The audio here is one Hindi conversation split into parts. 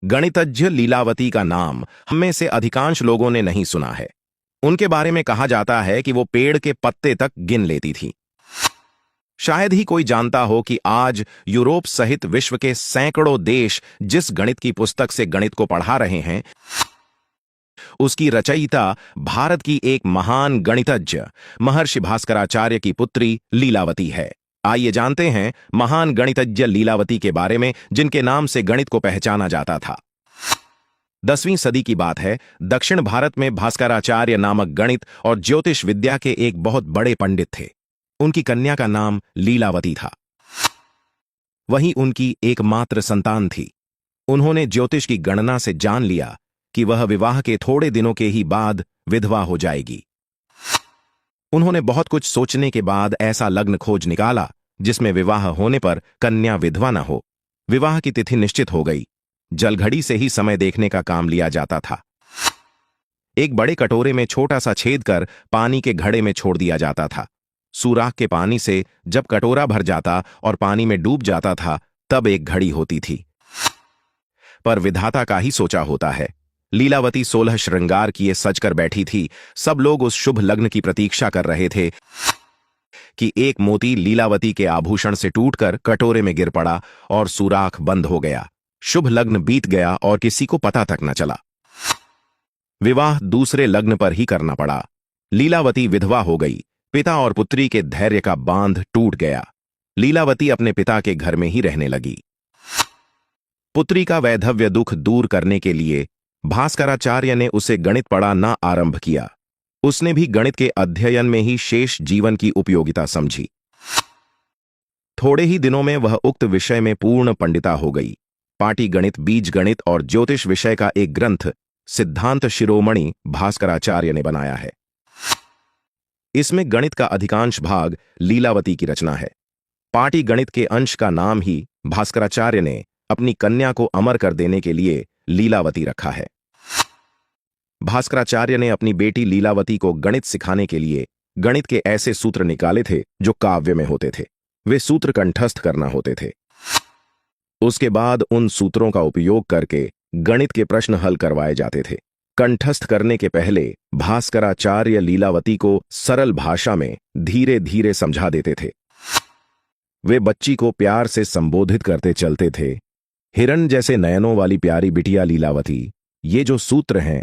गणितज्ञ लीलावती का नाम हम में से अधिकांश लोगों ने नहीं सुना है। उनके बारे में कहा जाता है कि वो पेड़ के पत्ते तक गिन लेती थी। शायद ही कोई जानता हो कि आज यूरोप सहित विश्व के सैकड़ों देश जिस गणित की पुस्तक से गणित को पढ़ा रहे हैं, उसकी रचयिता भारत की एक महान गणितज्ञ महर्षि भास्कराचार्य की पुत्री लीलावती है। आइए जानते हैं महान गणितज्ञ लीलावती के बारे में, जिनके नाम से गणित को पहचाना जाता था। 10वीं सदी की बात है। दक्षिण भारत में भास्कराचार्य नामक गणित और ज्योतिष विद्या के एक बहुत बड़े पंडित थे। उनकी कन्या का नाम लीलावती था। वही उनकी एकमात्र संतान थी। उन्होंने ज्योतिष की गणना से जान लिया कि वह विवाह के थोड़े दिनों के ही बाद विधवा हो जाएगी। उन्होंने बहुत कुछ सोचने के बाद ऐसा लग्न खोज निकाला जिसमें विवाह होने पर कन्या विधवा न हो। विवाह की तिथि निश्चित हो गई। जलघड़ी से ही समय देखने का काम लिया जाता था। एक बड़े कटोरे में छोटा सा छेद कर पानी के घड़े में छोड़ दिया जाता था। सुराख के पानी से जब कटोरा भर जाता और पानी में डूब जाता था, तब एक घड़ी होती थी। पर विधाता का ही सोचा होता है। लीलावती 16 श्रृंगार किए सजकर बैठी थी। सब लोग उस शुभ लग्न की प्रतीक्षा कर रहे थे कि एक मोती लीलावती के आभूषण से टूटकर कटोरे में गिर पड़ा और सुराख बंद हो गया। शुभ लग्न बीत गया और किसी को पता तक न चला। विवाह दूसरे लग्न पर ही करना पड़ा। लीलावती विधवा हो गई। पिता और पुत्री के धैर्य का बांध टूट गया। लीलावती अपने पिता के घर में ही रहने लगी। पुत्री का वैधव्य दुख दूर करने के लिए भास्कराचार्य ने उसे गणित पढ़ाना आरंभ किया। उसने भी गणित के अध्ययन में ही शेष जीवन की उपयोगिता समझी। थोड़े ही दिनों में वह उक्त विषय में पूर्ण पंडिता हो गई। पाटी गणित, बीज गणित और ज्योतिष विषय का एक ग्रंथ सिद्धांत शिरोमणि भास्कराचार्य ने बनाया है। इसमें गणित का अधिकांश भाग लीलावती की रचना है। पाटी गणित के अंश का नाम ही भास्कराचार्य ने अपनी कन्या को अमर कर देने के लिए लीलावती रखा है। भास्कराचार्य ने अपनी बेटी लीलावती को गणित सिखाने के लिए गणित के ऐसे सूत्र निकाले थे जो काव्य में होते थे। वे सूत्र कंठस्थ करना होते थे। उसके बाद उन सूत्रों का उपयोग करके गणित के प्रश्न हल करवाए जाते थे। कंठस्थ करने के पहले भास्कराचार्य लीलावती को सरल भाषा में धीरे धीरे समझा देते थे। वे बच्ची को प्यार से संबोधित करते चलते थे। हिरण जैसे नयनों वाली प्यारी बिटिया लीलावती, ये जो सूत्र हैं।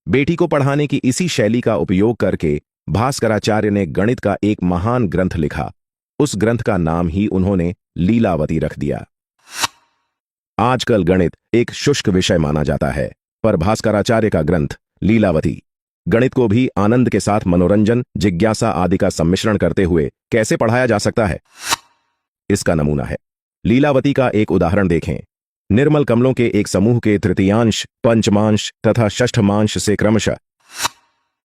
बेटी को पढ़ाने की इसी शैली का उपयोग करके भास्कराचार्य ने गणित का एक महान ग्रंथ लिखा। उस ग्रंथ का नाम ही उन्होंने लीलावती रख दिया। आजकल गणित एक शुष्क विषय माना जाता है, पर भास्कराचार्य का ग्रंथ लीलावती गणित को भी आनंद के साथ मनोरंजन, जिज्ञासा आदि का सम्मिश्रण करते हुए कैसे पढ़ाया जा सकता है, इसका नमूना है। लीलावती का एक उदाहरण देखें। निर्मल कमलों के एक समूह के तृतीयांश, पंचमांश तथा षष्ठमांश से क्रमशः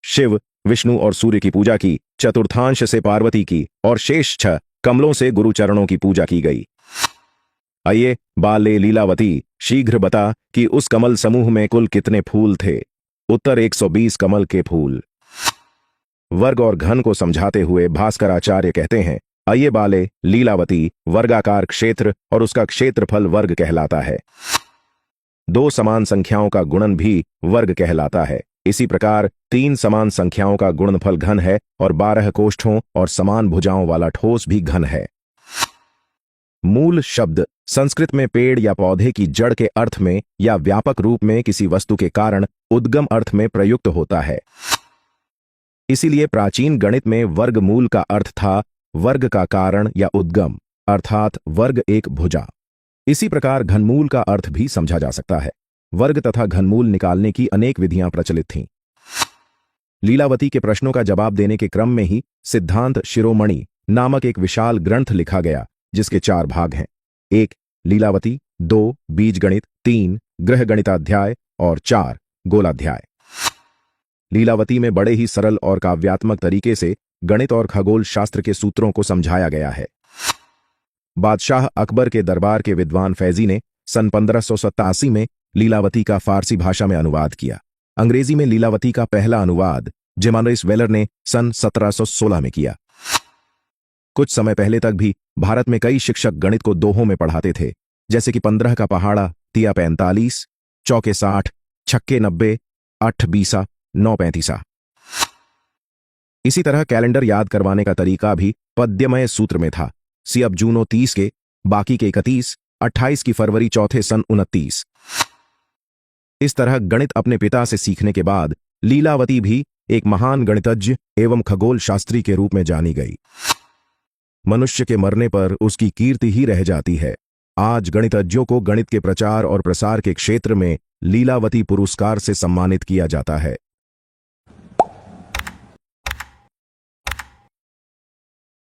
शिव, विष्णु और सूर्य की पूजा की, चतुर्थांश से पार्वती की और शेष 6 कमलों से गुरुचरणों की पूजा की गई। आइए बाले लीलावती, शीघ्र बता कि उस कमल समूह में कुल कितने फूल थे। उत्तर 120 कमल के फूल। वर्ग और घन को समझाते हुए भास्कराचार्य कहते हैं, आइए बाले लीलावती, वर्गाकार क्षेत्र और उसका क्षेत्रफल वर्ग कहलाता है। 2 समान संख्याओं का गुणन भी वर्ग कहलाता है। इसी प्रकार 3 समान संख्याओं का गुणनफल घन है और 12 कोष्ठों और समान भुजाओं वाला ठोस भी घन है। मूल शब्द संस्कृत में पेड़ या पौधे की जड़ के अर्थ में या व्यापक रूप में किसी वस्तु के कारण उद्गम अर्थ में प्रयुक्त होता है। इसीलिए प्राचीन गणित में वर्गमूल का अर्थ था वर्ग का कारण या उद्गम, अर्थात वर्ग एक भुजा। इसी प्रकार घनमूल का अर्थ भी समझा जा सकता है। वर्ग तथा घनमूल निकालने की अनेक विधियां प्रचलित थीं। लीलावती के प्रश्नों का जवाब देने के क्रम में ही सिद्धांत शिरोमणि नामक एक विशाल ग्रंथ लिखा गया, जिसके 4 भाग हैं। 1 लीलावती, 2 बीजगणित, 3 गृहगणिताध्याय और 4 गोलाध्याय। लीलावती में बड़े ही सरल और काव्यात्मक तरीके से गणित और खगोल शास्त्र के सूत्रों को समझाया गया है। बादशाह अकबर के दरबार के विद्वान फैजी ने सन 1587 में लीलावती का फारसी भाषा में अनुवाद किया। अंग्रेजी में लीलावती का पहला अनुवाद जिमानरिस वेलर ने सन 1716 में किया। कुछ समय पहले तक भी भारत में कई शिक्षक गणित को दोहों में पढ़ाते थे, जैसे कि 15 का पहाड़ा तिया 45, चौके 60, छक्के 90, 8 बीसा, 9 35। इसी तरह कैलेंडर याद करवाने का तरीका भी पद्यमय सूत्र में था। सी अब जूनो 30 के, बाकी के 31, 28 की फरवरी चौथे सन 29। इस तरह गणित अपने पिता से सीखने के बाद लीलावती भी एक महान गणितज्ञ एवं खगोल शास्त्री के रूप में जानी गई। मनुष्य के मरने पर उसकी कीर्ति ही रह जाती है। आज गणितज्ञों को गणित के प्रचार और प्रसार के क्षेत्र में लीलावती पुरस्कार से सम्मानित किया जाता है।